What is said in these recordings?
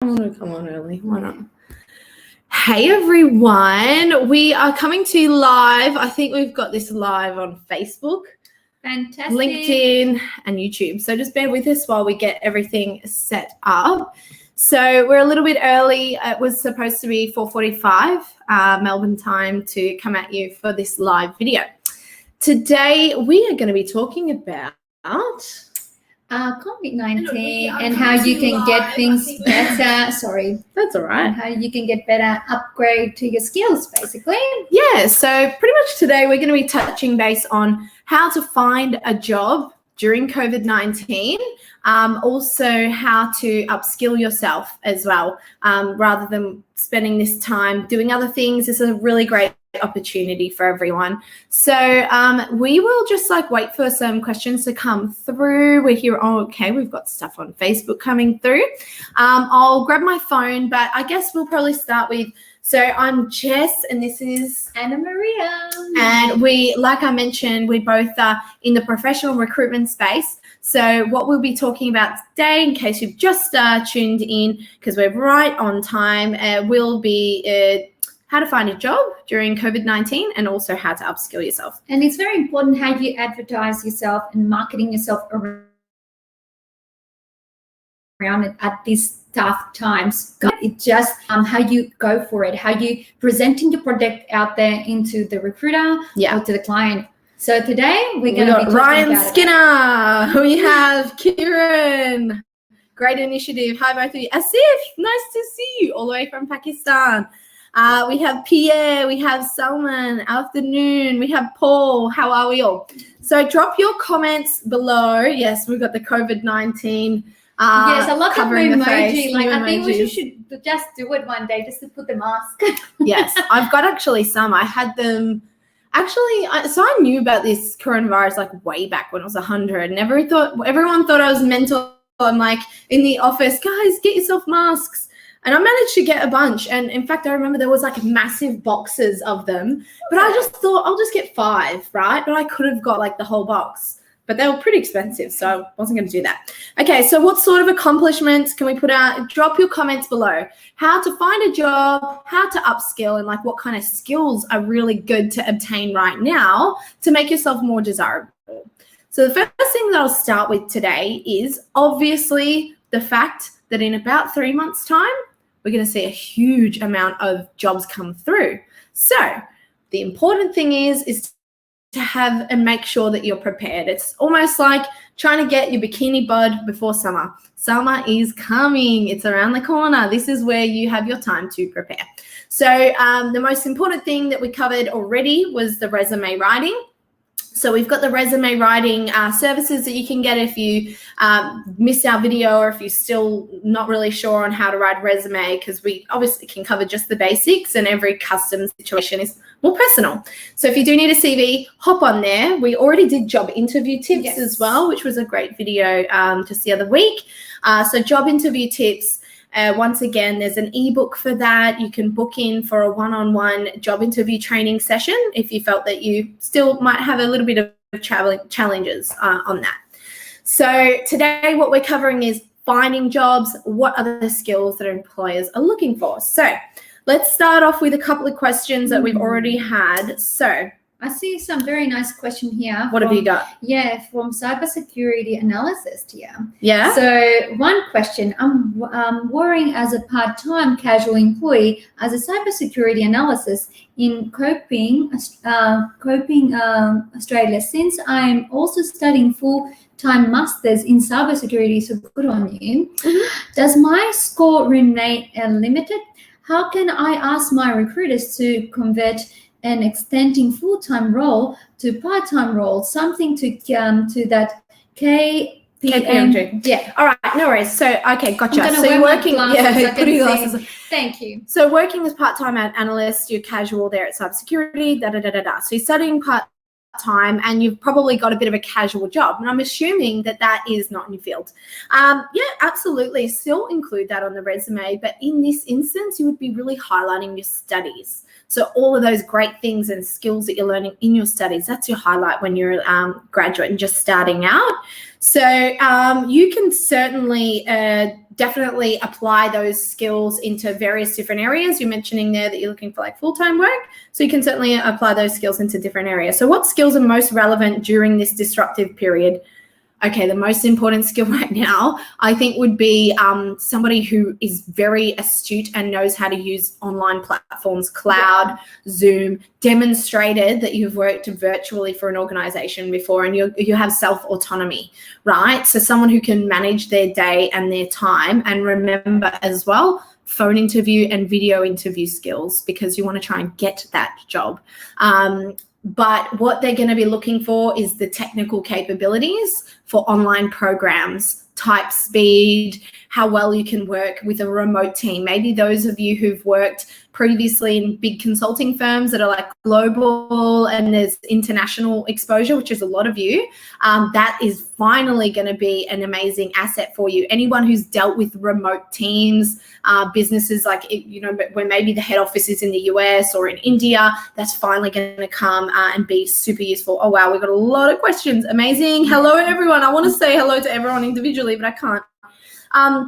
I'm going to come on early. Why not? Hey, everyone. We are coming to you live. I think we've got this live on Facebook, Fantastic. LinkedIn, and YouTube. So just bear with us while we get everything set up. So we're a little bit early. It was supposed to be 4:45 Melbourne time to come at you for this live video. Today, we are going to be talking about COVID-19 and how you can get things better. Sorry. That's all right. And how you can get better, upgrade to your skills, basically. Yeah, so pretty much today we're going to be touching base on how to find a job during COVID-19, also how to upskill yourself as well, rather than spending this time doing other things. This is a really great opportunity for everyone. So we will just wait for some questions to come through. We're here. Oh, okay, we've got stuff on Facebook coming through. I'll grab my phone, but I guess we'll probably start with, so I'm Jess and this is Anna Maria. And we, like I mentioned, we both are in the professional recruitment space. So what we'll be talking about today, in case you've just tuned in, because we're right on time, will be how to find a job during COVID-19 and also how to upskill yourself. And it's very important how you advertise yourself and marketing yourself around it at these tough times. It's just how you go for it, how you presenting the product out there into the recruiter or to the client. So today we're going to be talking Ryan about Skinner. We have Kieran. Great initiative. Hi, both of you. Asif, nice to see you all the way from Pakistan. We have Pierre, we have Salman, afternoon, we have Paul. How are we all? So drop your comments below. Yes, we've got the COVID-19 yes, I love the emoji. I think we emojis. should just do it one day just to put the mask. Yes, I've got actually some. I had them. Actually, so I knew about this coronavirus way back when it was 100. And everyone thought I was mental. I'm in the office, guys, get yourself masks. And I managed to get a bunch. And in fact, I remember there was massive boxes of them. But I just thought I'll just get 5, right? But I could have got the whole box. But they were pretty expensive, so I wasn't going to do that. Okay, so what sort of accomplishments can we put out? Drop your comments below. How to find a job, how to upskill, and what kind of skills are really good to obtain right now to make yourself more desirable. So the first thing that I'll start with today is obviously the fact that in about 3 months' time, we're going to see a huge amount of jobs come through. So the important thing is to have and make sure that you're prepared. It's almost like trying to get your bikini bod before summer. Summer is coming. It's around the corner. This is where you have your time to prepare. So the most important thing that we covered already was the resume writing. So we've got the resume writing services that you can get if you missed our video or if you're still not really sure on how to write a resume, because we obviously can cover just the basics and every custom situation is more personal. So if you do need a CV, hop on there. We already did job interview tips as well, which was a great video just the other week. So job interview tips. Once again, there's an ebook for that. You can book in for a one-on-one job interview training session if you felt that you still might have a little bit of challenges on that. So today what we're covering is finding jobs, what are the skills that employers are looking for. So let's start off with a couple of questions that we've already had. So I see some very nice question here. What have you got? Yeah, from cybersecurity analyst here. Yeah. So one question, I'm working as a part-time casual employee as a cybersecurity analyst in Coping, Australia. Since I'm also studying full-time masters in cybersecurity, so good on you. Mm-hmm. Does my score remain limited? How can I ask my recruiters to convert and extending full-time role to part-time role, something to that KPMG. Yeah. All right. No worries. So, okay, gotcha. I'm so you're working. Put your glasses on. Thank you. So working as part-time analyst, you're casual there at cybersecurity. So you're studying part-time, and you've probably got a bit of a casual job. And I'm assuming that is not in your field. Yeah, absolutely. Still include that on the resume, but in this instance, you would be really highlighting your studies. So all of those great things and skills that you're learning in your studies, that's your highlight when you're a graduate and just starting out. So you can certainly definitely apply those skills into various different areas. You're mentioning there that you're looking for like full-time work, so you can certainly apply those skills into different areas. So what skills are most relevant during this disruptive period? Okay, the most important skill right now, I think, would be somebody who is very astute and knows how to use online platforms, cloud, Zoom, demonstrated that you've worked virtually for an organization before and you have self-autonomy, right? So someone who can manage their day and their time, and remember as well, phone interview and video interview skills, because you want to try and get that job. But what they're going to be looking for is the technical capabilities for online programs, type speed, how well you can work with a remote team. Maybe those of you who've worked previously in big consulting firms that are like global and there's international exposure, which is a lot of you, that is finally going to be an amazing asset for you. Anyone who's dealt with remote teams, businesses like, you know, where maybe the head office is in the US or in India, that's finally going to come and be super useful. Oh, wow, we've got a lot of questions. Amazing. Hello, everyone. I want to say hello to everyone individually, but I can't.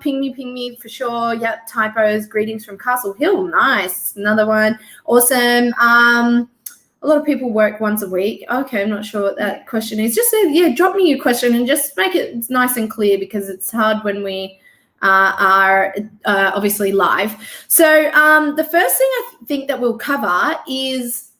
Ping me for sure. Yep, typos. Greetings from Castle Hill. Nice. Another one. Awesome. A lot of people work once a week. Okay, I'm not sure what that question is. Just say, yeah, drop me your question and just make it nice and clear, because it's hard when we are obviously live. So the first thing I think that we'll cover is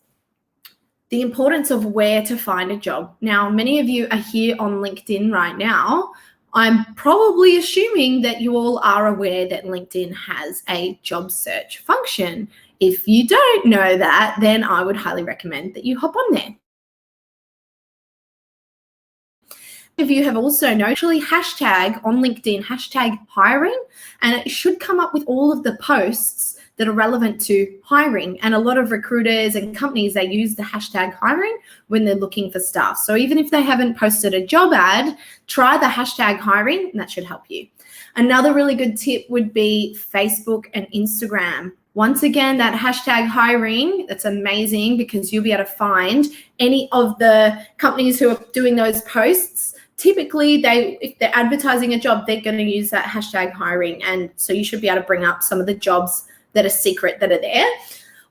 the importance of where to find a job. Now, many of you are here on LinkedIn right now. I'm probably assuming that you all are aware that LinkedIn has a job search function. If you don't know that, then I would highly recommend that you hop on there. If you have also actually hashtag on LinkedIn, hashtag hiring, and it should come up with all of the posts that are relevant to hiring. And a lot of recruiters and companies, they use the hashtag hiring when they're looking for staff. So even if they haven't posted a job ad, try the hashtag hiring, and that should help you. Another really good tip would be Facebook and Instagram. Once again, that hashtag hiring, that's amazing, because you'll be able to find any of the companies who are doing those posts. Typically, if they're advertising a job, they're going to use that hashtag hiring. And so you should be able to bring up some of the jobs that are secret that are there.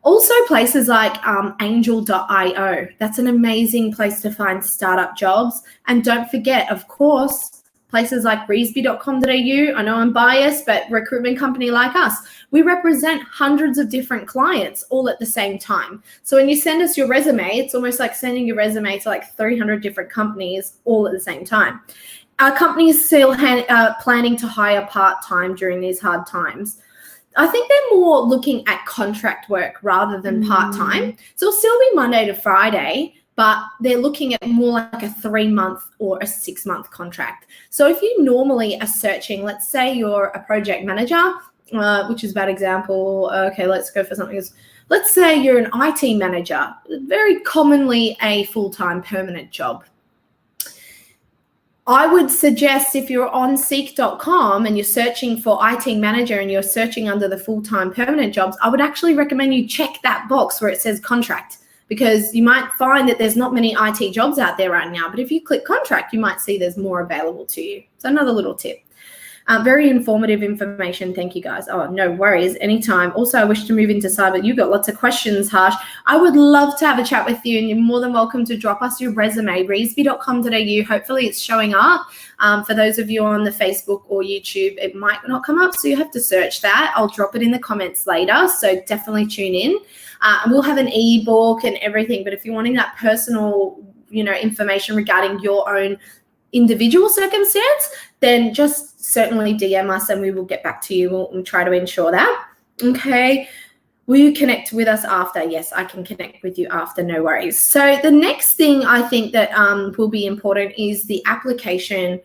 Also, places like angel.io. That's an amazing place to find startup jobs. And don't forget, of course, places like reesby.com.au. I know I'm biased, but recruitment company like us, we represent hundreds of different clients all at the same time. So when you send us your resume, it's almost like sending your resume to like 300 different companies all at the same time. Our company is still planning to hire part-time during these hard times. I think they're more looking at contract work rather than part-time. So it'll still be Monday to Friday, but they're looking at more like a 3-month or a 6-month contract. So if you normally are searching, let's say you're a project manager, which is a bad example. Okay, let's go for something else. Let's say you're an IT manager, very commonly a full-time permanent job. I would suggest, if you're on seek.com and you're searching for IT manager and you're searching under the full-time permanent jobs, I would actually recommend you check that box where it says contract, because you might find that there's not many IT jobs out there right now. But if you click contract, you might see there's more available to you. So another little tip. Very informative information. Thank you, guys. Oh, no worries. Anytime. Also, I wish to move into cyber. You've got lots of questions, Harsh. I would love to have a chat with you, and you're more than welcome to drop us your resume, reesby.com.au. Hopefully it's showing up. For those of you on the Facebook or YouTube, it might not come up, so you have to search that. I'll drop it in the comments later, so definitely tune in. And we'll have an ebook and everything, but if you're wanting that personal, information regarding your own individual circumstance, then just certainly DM us and we will get back to you. We'll try to ensure that. Okay. Will you connect with us after? Yes, I can connect with you after, no worries. So the next thing I think that will be important is the application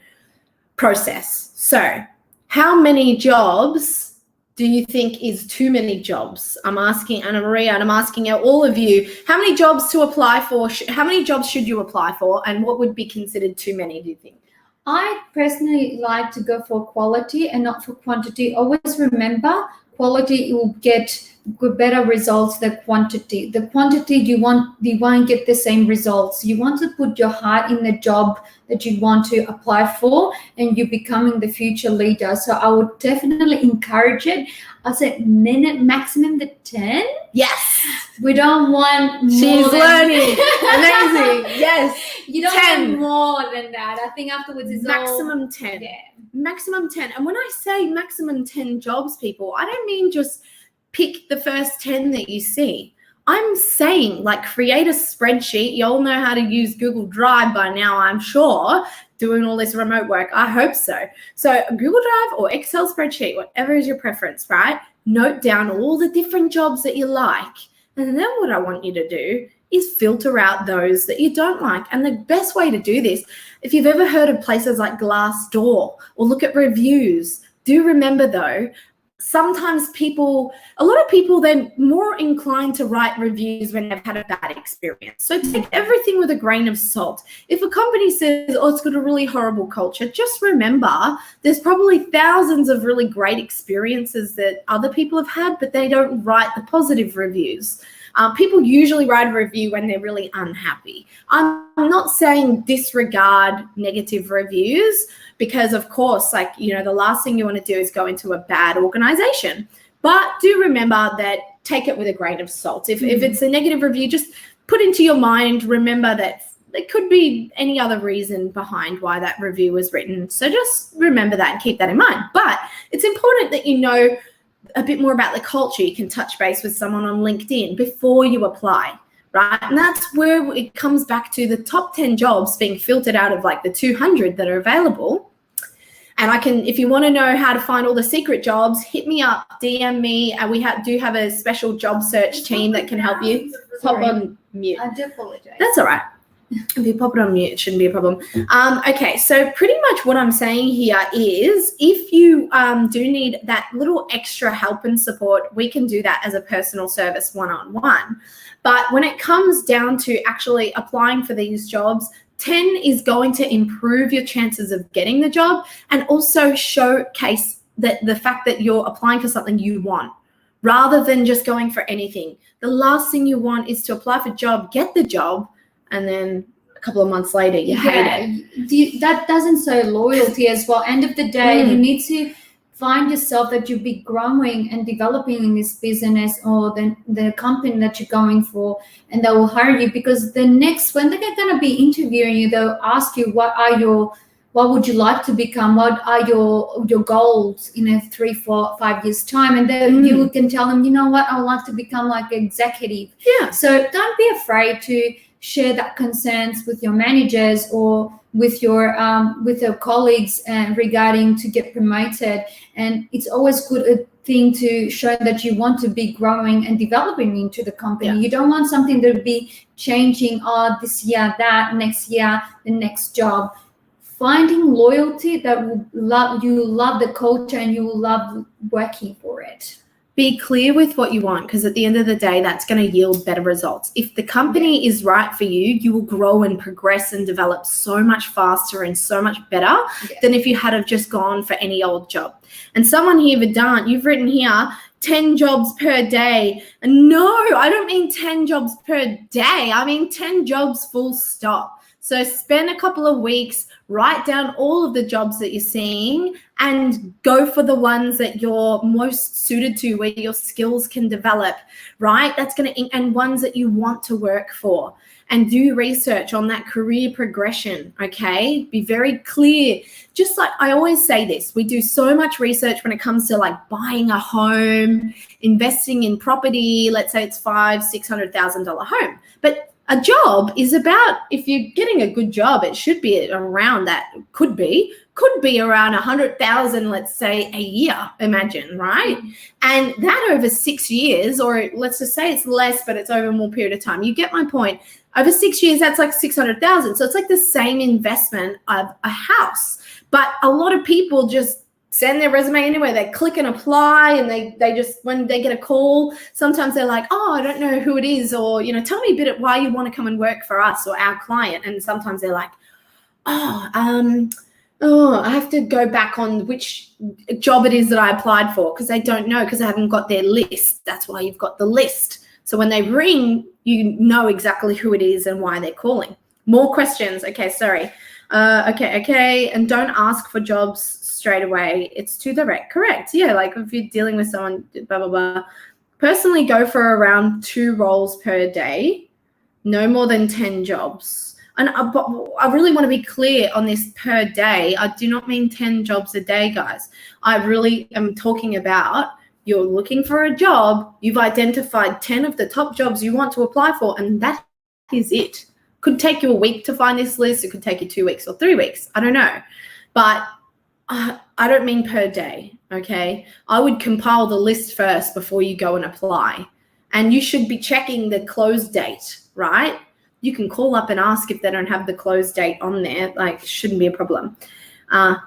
process. So how many jobs do you think is too many jobs? I'm asking Anna Maria, and I'm asking all of you, how many jobs to apply for? How many jobs should you apply for, and what would be considered too many, do you think? I personally like to go for quality and not for quantity. Always remember, quality will get better results than quantity. The quantity you won't get the same results. You want to put your heart in the job that you want to apply for, and you're becoming the future leader. So I would definitely encourage it. I said maximum the 10. Yes. We don't want more. She's learning. Amazing. Yes. You don't 10. want more than that. I think afterwards it's maximum 10. Yeah. Maximum 10. And when I say maximum 10 jobs, people, I don't mean just pick the first 10 that you see. I'm saying, like, create a spreadsheet. You all know how to use Google Drive by now, I'm sure, doing all this remote work. I hope so. So Google Drive or Excel spreadsheet, whatever is your preference, right? Note down all the different jobs that you like. And then what I want you to do is filter out those that you don't like. And the best way to do this, if you've ever heard of places like Glassdoor or look at reviews, do remember though, sometimes a lot of people, they're more inclined to write reviews when they've had a bad experience. So take everything with a grain of salt. If a company says, oh, it's got a really horrible culture, just remember there's probably thousands of really great experiences that other people have had, but they don't write the positive reviews. People usually write a review when they're really unhappy. I'm not saying disregard negative reviews because, of course, like, you know, the last thing you want to do is go into a bad organization. But do remember that take it with a grain of salt. If it's a negative review, just put into your mind, remember that there could be any other reason behind why that review was written. So just remember that and keep that in mind. But it's important that you know a bit more about the culture. You can touch base with someone on LinkedIn before you apply, right? And that's where it comes back to the top 10 jobs being filtered out of like the 200 that are available. And I can, if you want to know how to find all the secret jobs, hit me up, DM me. And we do have a special job search team that can help you. Pop on mute. I do apologize. That's all right. If you pop it on mute, it shouldn't be a problem. Okay, so pretty much what I'm saying here is if you do need that little extra help and support, we can do that as a personal service one-on-one. But when it comes down to actually applying for these jobs, 10 is going to improve your chances of getting the job and also showcase that the fact that you're applying for something you want rather than just going for anything. The last thing you want is to apply for a job, get the job, and then a couple of months later, you hate it. That doesn't show loyalty as well. End of the day, you need to find yourself that you'll be growing and developing in this business or the company that you're going for, and they will hire you because when they're going to be interviewing you, they'll ask you what would you like to become? What are your goals in a 3, 4, 5 years time? And then you can tell them, you know what, I would like to become like an executive. Yeah. So don't be afraid to share that concerns with your managers or with your colleagues regarding to get promoted. And it's always a thing to show that you want to be growing and developing into the company. Yeah. You don't want something to be changing this year, that next year, the next job. Finding loyalty that you love the culture and you love working for it. Be clear with what you want because at the end of the day, that's going to yield better results. If the company is right for you, you will grow and progress and develop so much faster and so much better than if you had have just gone for any old job. And someone here, Vedant, you've written here 10 jobs per day. And no, I don't mean 10 jobs per day. I mean 10 jobs full stop. So spend a couple of weeks, write down all of the jobs that you're seeing and go for the ones that you're most suited to, where your skills can develop, right? And ones that you want to work for. And do research on that career progression, okay? Be very clear. Just like I always say this, we do so much research when it comes to like buying a home, investing in property. Let's say it's $500,000-$600,000 home. But a job is about, if you're getting a good job, it should be around that. Could be around 100,000, let's say, a year, imagine, right? And that over 6 years, or let's just say it's less, but it's over a more period of time. You get my point. Over 6 years, that's like 600,000. So it's like the same investment of a house. But a lot of people just send their resume anywhere. They click and apply, and they just, when they get a call, sometimes they're like, oh, I don't know who it is, or, you know, tell me a bit why you want to come and work for us or our client. And sometimes they're like, oh, Oh, I have to go back on which job it is that I applied for because I don't know because I haven't got their list. That's why you've got the list. So when they ring, you know exactly who it is and why they're calling. More questions. Okay, sorry. Okay. And don't ask for jobs straight away. It's too direct. Correct. Yeah, like if you're dealing with someone, blah, blah, blah. Personally, go for around 2 roles per day. No more than 10 jobs. And but I really want to be clear on this per day. I do not mean 10 jobs a day, guys. I really am talking about you're looking for a job. You've identified 10 of the top jobs you want to apply for, and that is it. Could take you a week to find this list. It could take you 2 weeks or 3 weeks. I don't know. But I don't mean per day, okay? I would compile the list first before you go and apply. And you should be checking the close date, right? You can call up and ask if they don't have the close date on there. Like, shouldn't be a problem.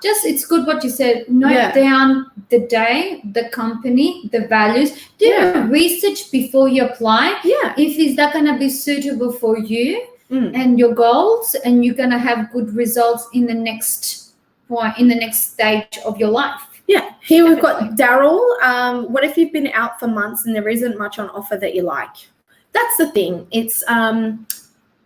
It's good what you said. Note down the day, the company, the values. Do research before you apply. Yeah. If is that going to be suitable for you and your goals, and you're going to have good results in the next point, in the next stage of your life. Yeah. Here we've got Daryl. What if you've been out for months and there isn't much on offer that you like? That's the thing.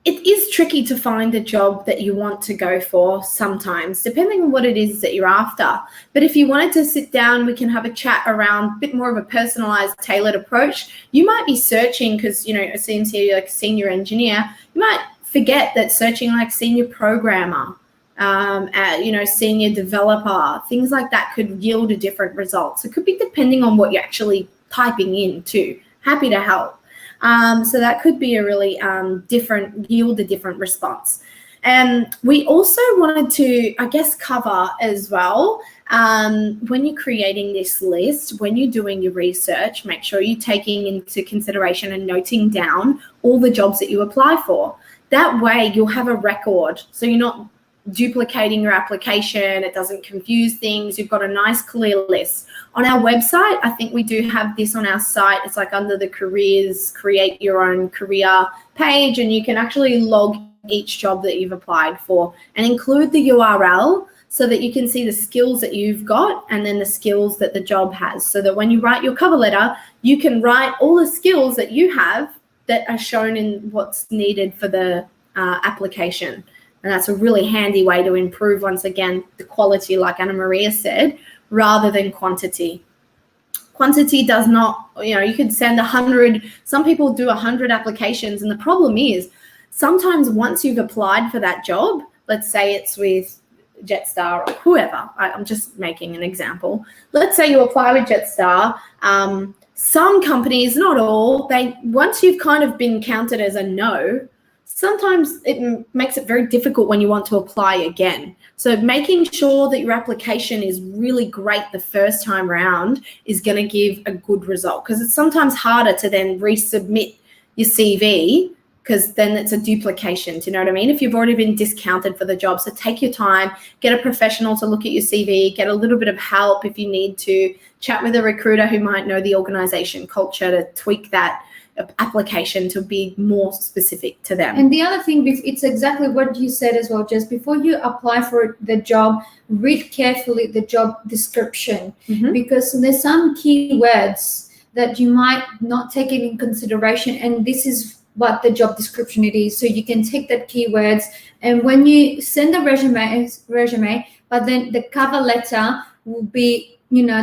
It is tricky to find a job that you want to go for sometimes, depending on what it is that you're after. But if you wanted to sit down, we can have a chat around a bit more of a personalized, tailored approach. You might be searching because, it seems here you're like a senior engineer. You might forget that searching like senior programmer, senior developer, things like that could yield a different result. So it could be depending on what you're actually typing in too. Happy to help. So that could be a really yield a different response. And we also wanted to, cover as well, when you're creating this list, when you're doing your research, make sure you're taking into consideration and noting down all the jobs that you apply for. That way you'll have a record. So you're not duplicating your application. It doesn't confuse things. You've got a nice clear list. On our website, I think we do have this on our site. It's like under the careers, create your own career page, and you can actually log each job that you've applied for and include the URL so that you can see the skills that you've got and then the skills that the job has, so that when you write your cover letter, you can write all the skills that you have that are shown in what's needed for the application. And that's a really handy way to improve, once again, the quality, like Anna Maria said, rather than quantity. Quantity does not, you could send 100, some people do 100 applications. And the problem is sometimes once you've applied for that job, let's say it's with Jetstar or whoever, I'm just making an example. Let's say you apply with Jetstar. Some companies, not all, once you've kind of been counted as a no, sometimes it makes it very difficult when you want to apply again. So making sure that your application is really great the first time around is going to give a good result, because it's sometimes harder to then resubmit your CV because then it's a duplication. Do you know what I mean? If you've already been discounted for the job. So take your time, get a professional to look at your CV, get a little bit of help if you need to, chat with a recruiter who might know the organization culture to tweak that application to be more specific to them. And the other thing, it's exactly what you said as well. Just before you apply for the job, read carefully the job description, because there's some keywords that you might not take it in consideration, and this is what the job description it is. So you can take that keywords, and when you send the resume, but then the cover letter will be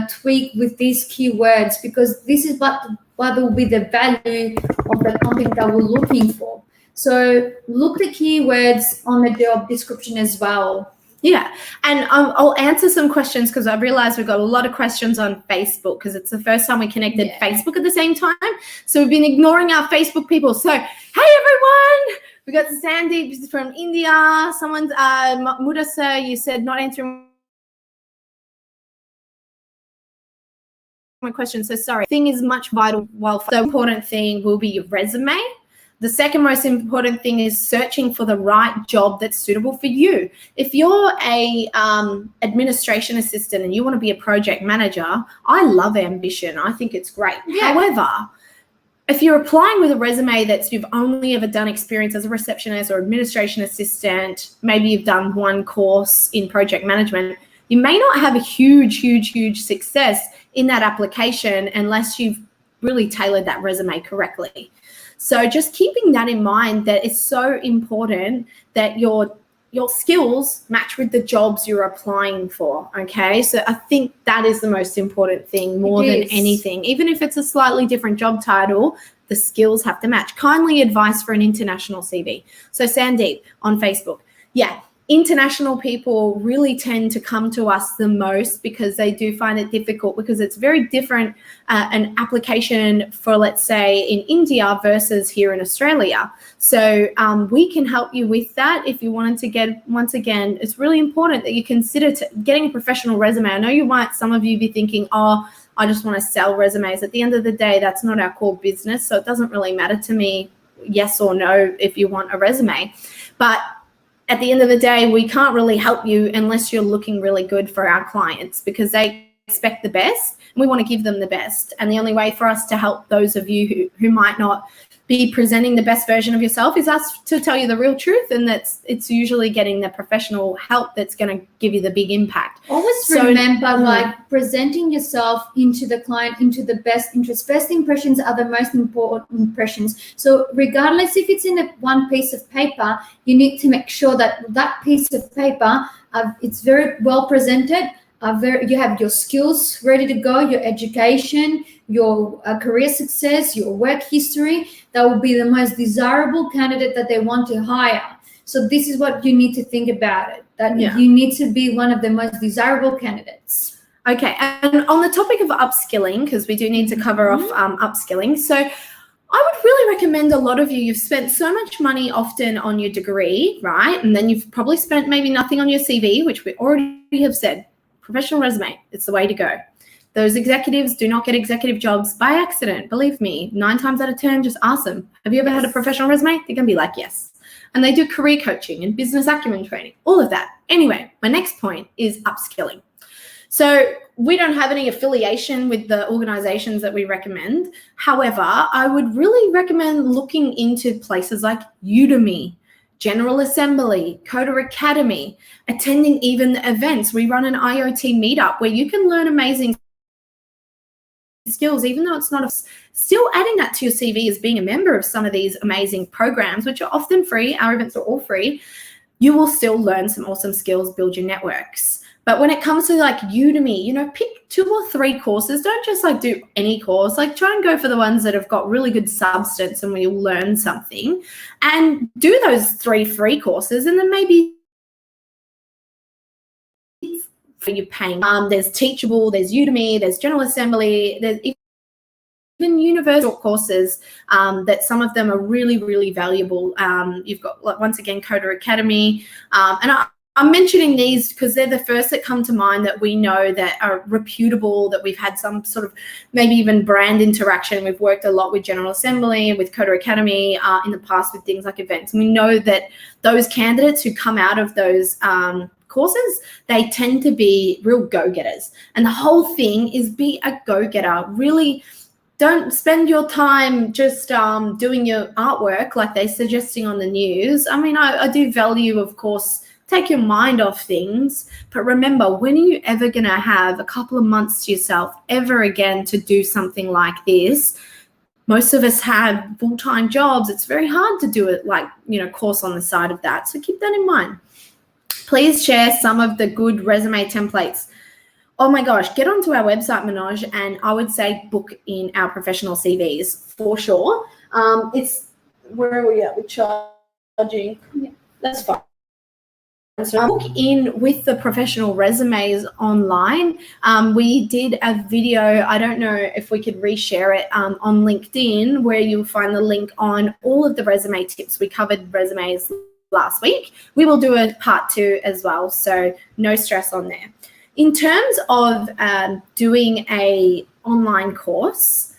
tweaked with these keywords, because this is what will be the value of the company that we're looking for. So look the keywords on the job description as well. Yeah, and I'll answer some questions because I realized we've got a lot of questions on Facebook because it's the first time we connected Facebook at the same time. So we've been ignoring our Facebook people. So, hey everyone, we got Sandy from India. Someone's Mudasa, you said not answering my question, so sorry. Thing is much vital. While the important thing will be your resume. The second most important thing is searching for the right job that's suitable for you. If you're a administration assistant and you want to be a project manager, I love ambition. I think it's great. Yeah. However, if you're applying with a resume that's you've only ever done experience as a receptionist or administration assistant, maybe you've done one course in project management, you may not have a huge success in that application unless you've really tailored that resume correctly. So just keeping that in mind, that it's so important that your skills match with the jobs you're applying for, okay? So I think that is the most important thing more than anything. Even if it's a slightly different job title, the skills have to match. Kindly advice for an international CV. So Sandeep on Facebook, yeah, international people really tend to come to us the most because they do find it difficult, because it's very different an application for, let's say, in India versus here in Australia. So we can help you with that if you wanted to get, once again, it's really important that you consider getting a professional resume. I know you might, some of you be thinking, oh, I just want to sell resumes. At the end of the day, that's not our core business. So it doesn't really matter to me, yes or no, if you want a resume. But at the end of the day, we can't really help you unless you're looking really good for our clients, because they expect the best and we want to give them the best. And the only way for us to help those of you who might not be presenting the best version of yourself is us to tell you the real truth, and it's usually getting the professional help that's going to give you the big impact. Always remember, like, presenting yourself into the client, into the best interest. First impressions are the most important impressions. So regardless if it's in one piece of paper, you need to make sure that that piece of paper, it's very well presented. You have your skills ready to go, your education, your career success, your work history. That will be the most desirable candidate that they want to hire. So this is what you need to think about it, that you need to be one of the most desirable candidates. Okay, and on the topic of upskilling, because we do need to cover off upskilling. So I would really recommend, a lot of you've spent so much money often on your degree, right? And then you've probably spent maybe nothing on your CV, which we already have said. Professional resume, it's the way to go. Those executives do not get executive jobs by accident. Believe me, 9 times out of 10, just ask them, have you ever had a professional resume? They're gonna be like, yes. And they do career coaching and business acumen training, all of that. Anyway, my next point is upskilling. So we don't have any affiliation with the organizations that we recommend. However, I would really recommend looking into places like Udemy, General Assembly, Coder Academy, attending even the events. We run an IoT meetup where you can learn amazing skills, even though it's not still adding that to your CV as being a member of some of these amazing programs, which are often free. Our events are all free. You will still learn some awesome skills, build your networks. But when it comes to like Udemy, pick 2 or 3 courses. Don't just like do any course. Like, try and go for the ones that have got really good substance and where you'll learn something, and do those 3 free courses, and then maybe you're paying. There's Teachable, there's Udemy, there's General Assembly, there's even universal courses that some of them are really, really valuable. You've got, once again, Coder Academy, and I'm mentioning these because they're the first that come to mind that we know that are reputable, that we've had some sort of maybe even brand interaction. We've worked a lot with General Assembly, with Coder Academy in the past with things like events. And we know that those candidates who come out of those courses, they tend to be real go-getters. And the whole thing is be a go-getter. Really don't spend your time just doing your artwork like they're suggesting on the news. I mean, I do value, of course, take your mind off things. But remember, when are you ever going to have a couple of months to yourself ever again to do something like this? Most of us have full-time jobs. It's very hard to do it like, course on the side of that. So keep that in mind. Please share some of the good resume templates. Oh my gosh, get onto our website, Manoj, and I would say book in our professional CVs for sure. Where are we at? We're charging. Yeah, that's fine. So book in with the professional resumes online. We did a video, I don't know if we could reshare it on LinkedIn, where you'll find the link on all of the resume tips. We covered resumes last week. We will do a part 2 as well, so no stress on there. In terms of doing a online course,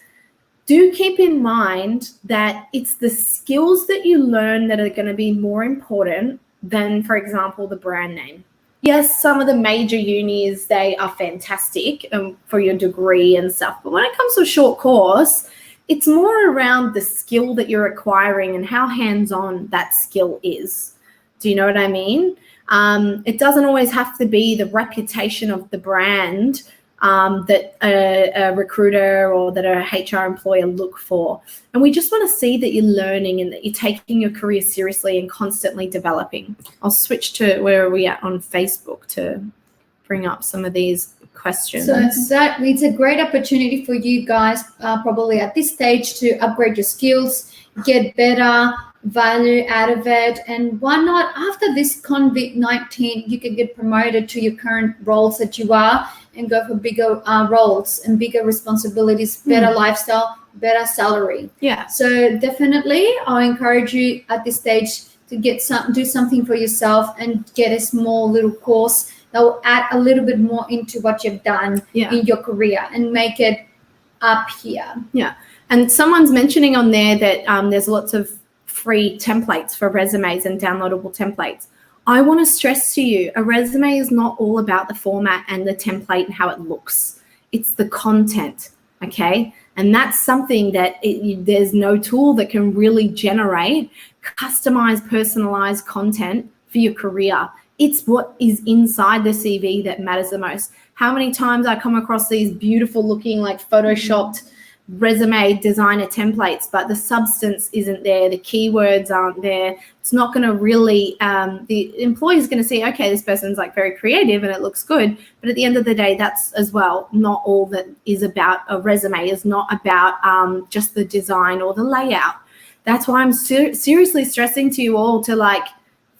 do keep in mind that it's the skills that you learn that are going to be more important than, for example, the brand name. Yes, some of the major unis, they are fantastic for your degree and stuff. But when it comes to a short course, It's more around the skill that you're acquiring and how hands-on that skill is. Do you know what I mean? It doesn't always have to be the reputation of the brand that a recruiter or that a HR employer look for. And we just want to see that you're learning and that you're taking your career seriously and constantly developing. I'll switch to where are we at on Facebook to bring up some of these questions. So exactly, it's a great opportunity for you guys probably at this stage to upgrade your skills, get better value out of it, and why not after this COVID-19 you can get promoted to your current roles that you are and go for bigger roles and bigger responsibilities, better lifestyle, better salary. Yeah. So definitely I'll encourage you at this stage to do something for yourself and get a small little course that will add a little bit more into what you've done in your career and make it up here. Yeah. And someone's mentioning on there that there's lots of free templates for resumes and downloadable templates. I want to stress to you, a resume is not all about the format and the template and how it looks. It's the content, okay? And that's something that there's no tool that can really generate customized, personalized content for your career. It's what is inside the CV that matters the most. How many times I come across these beautiful looking, like photoshopped resume designer templates, but the substance isn't there, the keywords aren't there. It's not going to really, the employee is going to see, okay, this person's like very creative and it looks good, but at the end of the day, that's as well not all that is about a resume, is not about just the design or the layout. That's why I'm seriously stressing to you all to like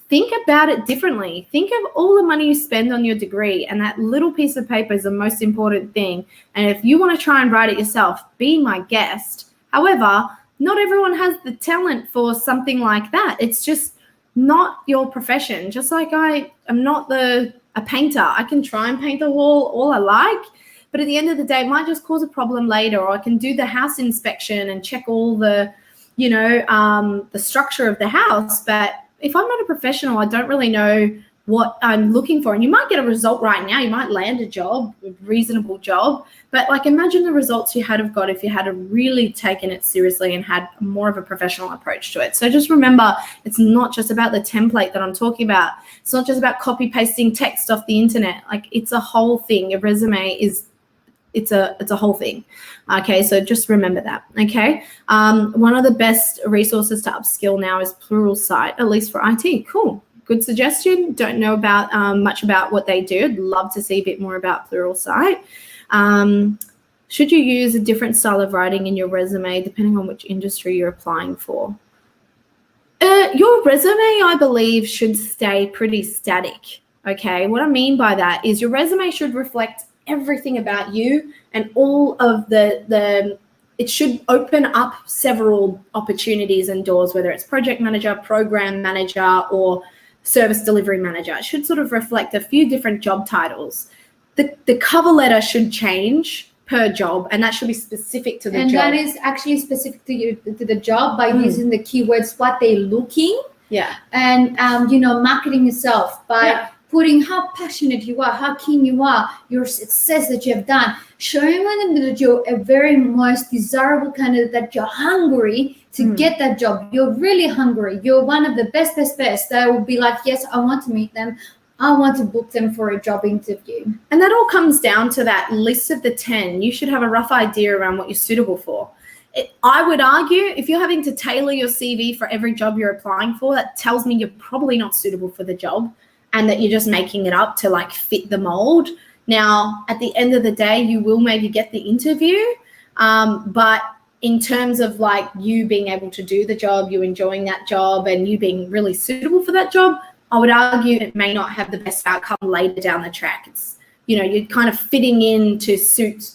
think about it differently. Think of all the money you spend on your degree, and that little piece of paper is the most important thing. And if you want to try and write it yourself, be my guest. However, not everyone has the talent for something like that. It's just not your profession. Just like I am not a painter. I can try and paint the wall all I like, but at the end of the day, it might just cause a problem later. Or I can do the house inspection and check all the, the structure of the house, but if I'm not a professional, I don't really know what I'm looking for. And you might get a result right now. You might land a job, a reasonable job. But like imagine the results you had have got if you had really taken it seriously and had more of a professional approach to it. So just remember, it's not just about the template that I'm talking about. It's not just about copy pasting text off the internet. Like it's a whole thing. Your resume it's a whole thing. Okay, so just remember that. Okay, one of the best resources to upskill now is Pluralsight, at least for IT. Cool, good suggestion. Don't know about much about what they do. I'd love to see a bit more about Pluralsight. Should you use a different style of writing in your resume depending on which industry you're applying for? Your resume, I believe, should stay pretty static. Okay, what I mean by that is your resume should reflect everything about you and all of it should open up several opportunities and doors, whether it's project manager, program manager, or service delivery manager. It should sort of reflect a few different job titles. The cover letter should change per job, and that should be specific to the job. And that is actually specific to the job by using the keywords, what they're looking. Yeah. And, marketing yourself by putting how passionate you are, how keen you are, your success that you have done, showing them that you're a very most desirable candidate, that you're hungry to get that job. You're really hungry. You're one of the best. That will be like, yes, I want to meet them. I want to book them for a job interview. And that all comes down to that list of the 10. You should have a rough idea around what you're suitable for. I would argue if you're having to tailor your CV for every job you're applying for, that tells me you're probably not suitable for the job, and that you're just making it up to like fit the mold. Now, at the end of the day, you will maybe get the interview, but in terms of like you being able to do the job, you enjoying that job, and you being really suitable for that job, I would argue it may not have the best outcome later down the track. It's, you're kind of fitting in to suit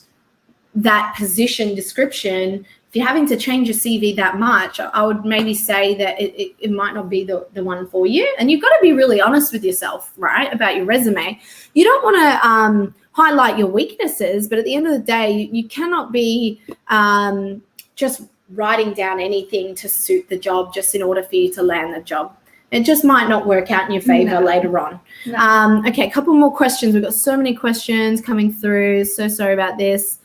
that position description. If you're having to change your CV that much, I would maybe say that it might not be the one for you. And you've got to be really honest with yourself, right, about your resume. You don't want to highlight your weaknesses, but at the end of the day, you cannot be just writing down anything to suit the job just in order for you to land the job. It just might not work out in your favor later on. No. Okay, a couple more questions. We've got so many questions coming through. So sorry about this.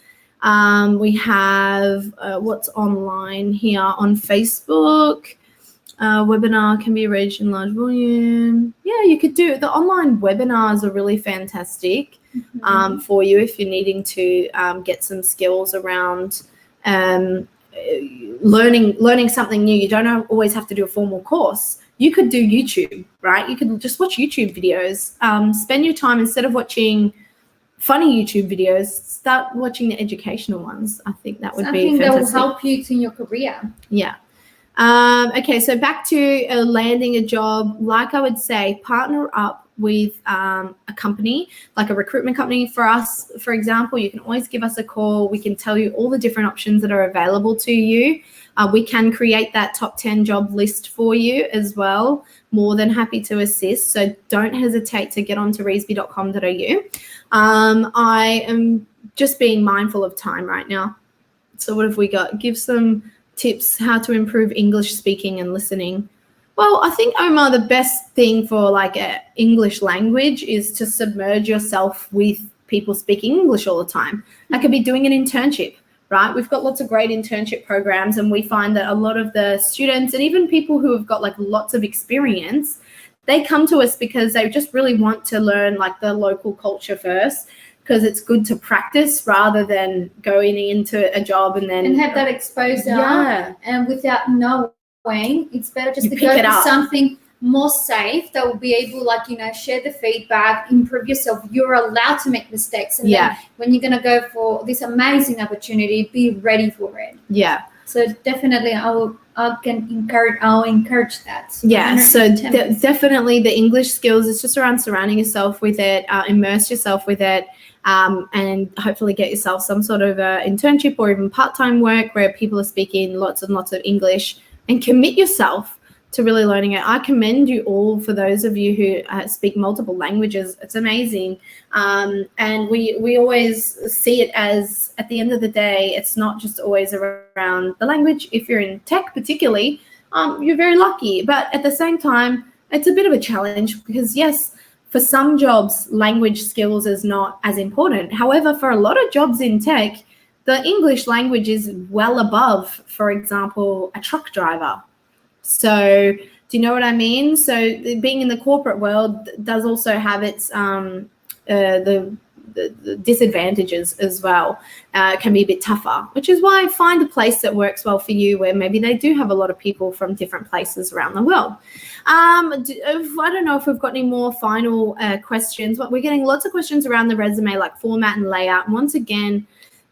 We have what's online here on Facebook. Webinar can be arranged in large volume. Yeah, you could do the online webinars are really fantastic for you if you're needing to get some skills around learning something new. You don't always have to do a formal course. You could do YouTube, right? You could just watch YouTube videos. Spend your time, instead of watching funny YouTube videos, start watching the educational ones. I think that would be fantastic. Something that will help you in your career. Yeah. Okay, so back to landing a job. Like I would say, partner up with a company, like a recruitment company. For us, for example, you can always give us a call. We can tell you all the different options that are available to you. We can create that top 10 job list for you as well. More than happy to assist. So don't hesitate to get onto reesby.com.au. I am just being mindful of time right now. So what have we got? Give some tips how to improve English speaking and listening. Well, I think, Omar, the best thing for like English language is to submerge yourself with people speaking English all the time. That could be doing an internship, right? We've got lots of great internship programs, and we find that a lot of the students and even people who have got like lots of experience, they come to us because they just really want to learn like the local culture first, because it's good to practice rather than going into a job and have that exposure. Yeah. And without knowing, it's better just to go for something more safe that will be able, like, share the feedback, improve yourself. You're allowed to make mistakes. And then when you're going to go for this amazing opportunity, be ready for it. Yeah. So definitely I'll encourage that. So definitely the English skills is just around surrounding yourself with it, immerse yourself with it, and hopefully get yourself some sort of internship or even part-time work where people are speaking lots and lots of English, and commit yourself to really learning it. I commend you all for those of you who speak multiple languages. It's amazing. And we always see it as, at the end of the day, it's not just always around the language. If you're in tech particularly, you're very lucky. But at the same time, it's a bit of a challenge because, yes, for some jobs, language skills is not as important. However, for a lot of jobs in tech, the English language is well above, for example, a truck driver. So do you know what I mean? So being in the corporate world does also have its the disadvantages as well. It can be a bit tougher, which is why find a place that works well for you, where maybe they do have a lot of people from different places around the world. I don't know if we've got any more final questions, but we're getting lots of questions around the resume, like format and layout. And once again,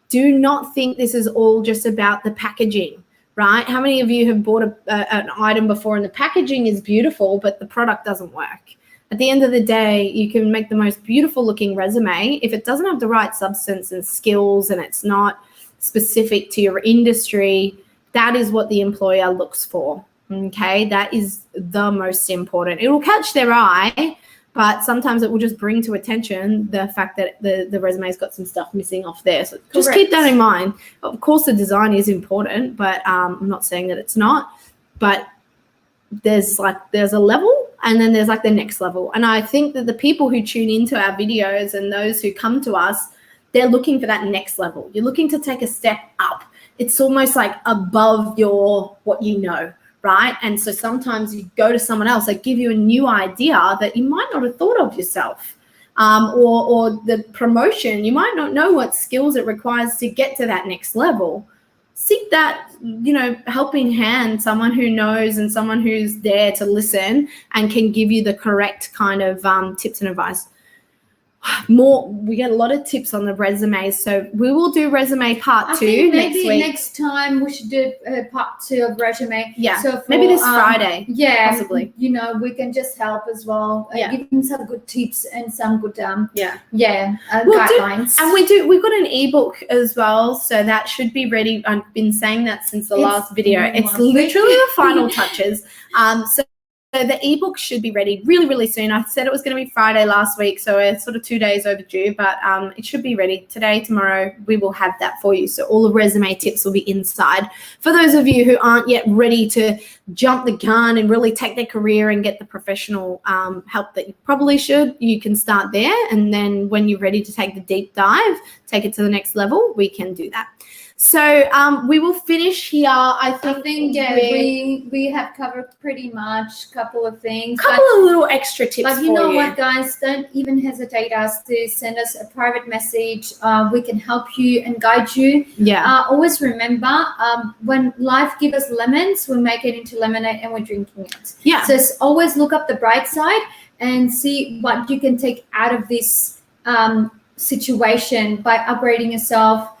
do not think this is all just about the packaging, right? How many of you have bought an item before and the packaging is beautiful, but the product doesn't work? At the end of the day, you can make the most beautiful looking resume. If it doesn't have the right substance and skills and it's not specific to your industry, that is what the employer looks for, okay? That is the most important. It will catch their eye, but sometimes it will just bring to attention the fact that the resume's got some stuff missing off there. So just keep that in mind. Of course, the design is important, but I'm not saying that it's not. But there's a level, and then there's like the next level. And I think that the people who tune into our videos and those who come to us, they're looking for that next level. You're looking to take a step up. It's almost like above what you know. Right? And so sometimes you go to someone else, they give you a new idea that you might not have thought of yourself, or the promotion, you might not know what skills it requires to get to that next level. Seek that, helping hand, someone who knows and someone who's there to listen and can give you the correct kind of tips and advice. We get a lot of tips on the resumes, so we will do resume part 2 next week. Maybe next time we should do part 2 of resume. Yeah, so maybe this Friday. Yeah, possibly. We can just help as well. Give them some good tips and some good guidelines. And we've got an ebook as well, so that should be ready. I've been saying that since the last video. It's literally the final touches. So the ebook should be ready really, really soon. I said it was going to be Friday last week, so it's sort of 2 days overdue, but it should be ready today, tomorrow. We will have that for you. So all the resume tips will be inside. For those of you who aren't yet ready to jump the gun and really take their career and get the professional help that you probably should, you can start there. And then when you're ready to take the deep dive, take it to the next level, we can do that. So we will finish here. I think we have covered pretty much a couple of things. Couple of little extra tips. But you know what, guys? Don't even hesitate to send us a private message. We can help you and guide you. Yeah. Always remember, when life gives us lemons, we make it into lemonade and we're drinking it. Yeah. So always look up the bright side and see what you can take out of this situation by upgrading yourself.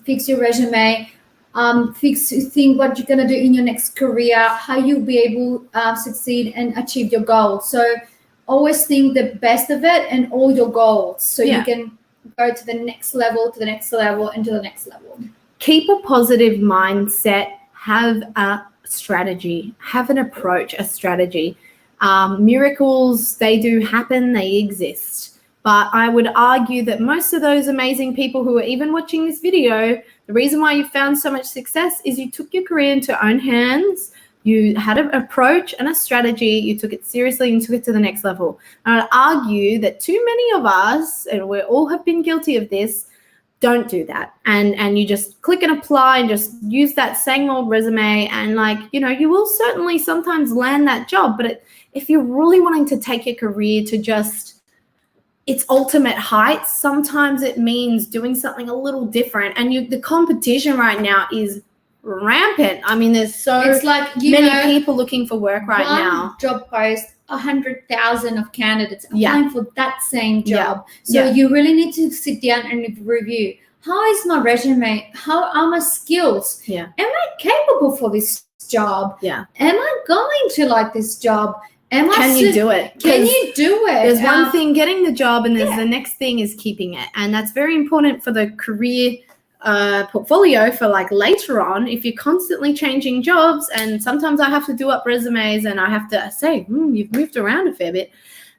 Fix your resume, think what you're going to do in your next career, how you'll be able to succeed and achieve your goals. So always think the best of it and all your goals so you can go to the next level, to the next level, and to the next level. Keep a positive mindset. Have a strategy. Have an approach, a strategy. Miracles, they do happen. They exist. But I would argue that most of those amazing people who are even watching this video, the reason why you found so much success is you took your career into your own hands. You had an approach and a strategy. You took it seriously and took it to the next level. And I'd argue that too many of us, and we all have been guilty of this, don't do that. And you just click and apply and just use that same old resume. And you will certainly sometimes land that job. But if you're really wanting to take your career to just its ultimate heights, sometimes it means doing something a little different. And the competition right now is rampant. I mean, there's it's like, many people looking for work right now. Job post, 100,000 of candidates applying for that same job. Yeah. So you really need to sit down and review. How is my resume? How are my skills? Yeah. Am I capable for this job? Yeah. Am I going to like this job? Can you do it? Can you do it? There's one thing getting the job, and there's the next thing is keeping it. And that's very important for the career portfolio for later on. If you're constantly changing jobs, and sometimes I have to do up resumes and I have to say, you've moved around a fair bit.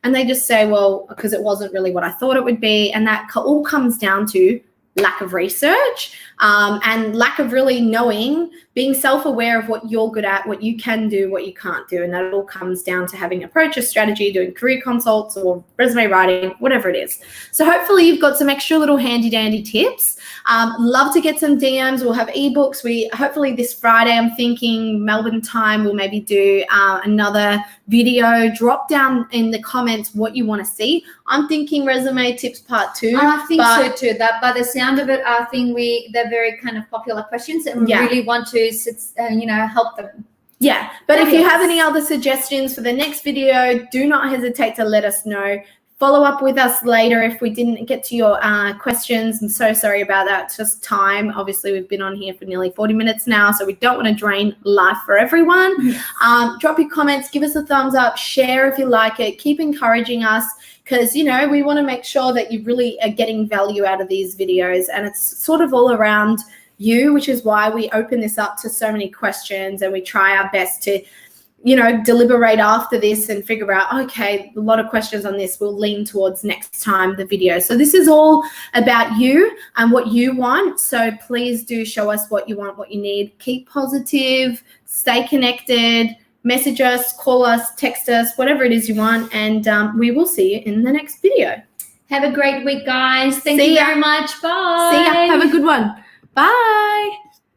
And they just say, well, because it wasn't really what I thought it would be. And that all comes down to lack of research and lack of really knowing, being self-aware of what you're good at, what you can do, what you can't do. And that all comes down to having approach, a strategy, doing career consults or resume writing, whatever it is. So hopefully you've got some extra little handy dandy tips. Love to get some DMs. We'll have ebooks. Hopefully this Friday, I'm thinking Melbourne time, we'll maybe do another video. Drop down in the comments what you want to see. I'm thinking resume tips part 2. I think so too. That by the sound of it, I think they're very kind of popular questions, and we really want to help them. Yeah, but if you have any other suggestions for the next video, do not hesitate to let us know. Follow up with us later if we didn't get to your questions. I'm so sorry about that. It's just time. Obviously, we've been on here for nearly 40 minutes now, so we don't want to drain life for everyone. Yes. Drop your comments. Give us a thumbs up. Share if you like it. Keep encouraging us because, we want to make sure that you really are getting value out of these videos. And it's sort of all around you, which is why we open this up to so many questions, and we try our best to deliberate after this and figure out, okay, a lot of questions on this will lean towards next time the video. So this is all about you and what you want. So please do show us what you want, what you need. Keep positive, stay connected, message us, call us, text us, whatever it is you want. And we will see you in the next video. Have a great week, guys. Thank you very much. Bye. See ya. Have a good one. Bye.